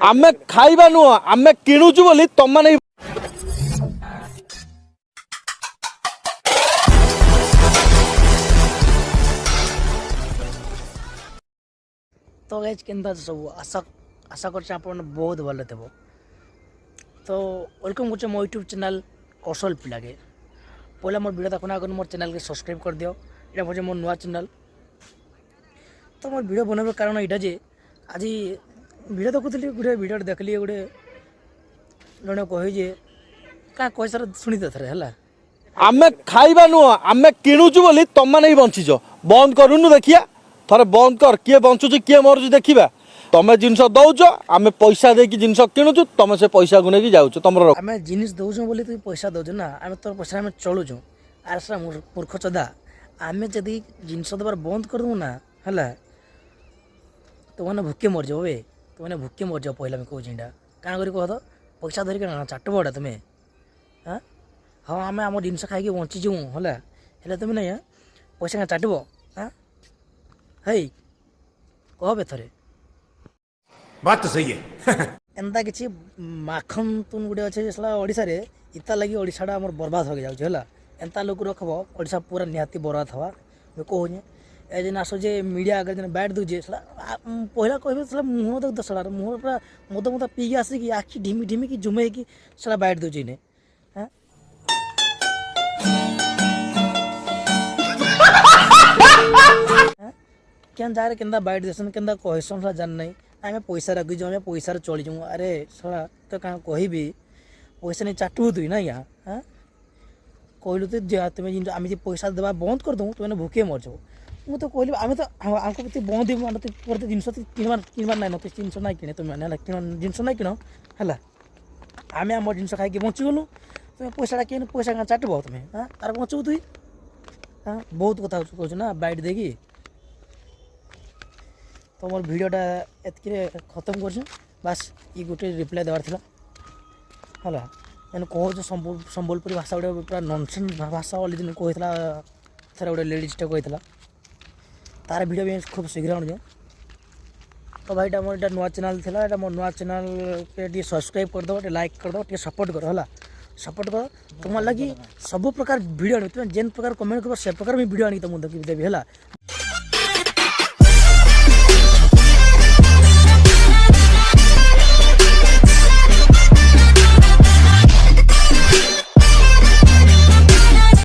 आमे खाइबा नुह आमे किणुचु बोली तुम माने तो गाइज केनता सब आशा आशा कर बहुत भल थे। तो वेलकम कर मो यूट्यूब चैनल कौशल पिला के पहला मोर वीडियो देखना आगे मोर चैनल के सब्सक्राइब कर दियो। ये हूँ मोर नुआ चैनल। तो मोर वीडियो बनाइबार कारण यहाँ जे आज वीडियो देखुली गोटे वीडियो देखली गोटे जड़े कहे क्या कह सर शुणी थे थे है आमे खाइबा नुह आमे किणुचु बोली तुम माने बंचीच बंद करूनु देखिया थरे बंद कर किए बंचुची किए मरुची देखिबा तमे जिनस दौच आमे पैसा देकी जिनस किणुचु तमे से पैसा को लेके जाउछ तमरो आम जिनिस दौचु बोली तुम पैसा दौच ना आम तोर पैसा आम चलुचु आर सर मूर्ख चदा आम जदि जिनस देवार बंद करदू ना है तो मैंने भूखे मर जाओ बे तो मैंने भूखे मर जाओ पहला कौन इटा क्या कर कह तो पैसा धरिक चाटब एटा तुम्हें हाँ हाँ आम आम जिनस खाई बंचीचु है तुम ना पैसा क्या चाटब हाँ है कह बे थे बात तो सही है एंता किसी माखन तुन गुटे अच्छे ओडिशा रे इता लगी ओडिशाटा आमर बर्बाद हो जाए एंता लोग रखब ओडिशा पूरा निहाती बर्बाद हवा मैं कहूँ ए जेन आस जे मीडिया आगे जेन बैठ दूजे पहला कह सला मुँह देख दसड़ा मुँह पूरा मद मद पीके आसिक आखि ढिमी ढिमी कि जुमे कि सला बैठ दूजे इन्हें हाँ क्या जाए के बैठ देसन के कहसन सला जान नहीं आम पैसा रखी आम पैसा चली जाऊँ अरे सला तो क्या कह पैसा नहीं चाटू तुई ना यहाँ हाँ कहलु तो तुम्हें आम पैसा देवा बंद कर दूँ तुम्हें भूखे मर जाओ मुझे तो कहली आम तो आमको बंद ही जिनस किनबार ना तो जिनस ना कि तुम्हें जिनस ना किण है आम आम जिनस खाई बचीगलु तुम्हें पैसा कि पैसा क्या चाटब तुम्हें हाँ तार बचबू तुई हाँ बहुत कथा कहूँ ना बैठ देगी तो मोर वीडियोटा एतके खत्म कर बास ये गोटे रिप्लाई देवार था है मैंने कह संबलपुरी भाषा गोटे पूरा ननसेंस भाषा वाली दिन कहला थे गोटे लेडीजटा कहला तार वीडियो भी खूब शीघ्र आने तो भाईटा मोर एटा नुआ चैनल था एटा मोर नुआ चैनल के सब्सक्राइब कर दो लाइक कर दो सपोर्ट कर है सपोर्ट कर तुम लगी सब प्रकार वीडियो तुम्हें जेन प्रकार कमेंट कर से प्रकार वीडियो आनी तुमको देवी है।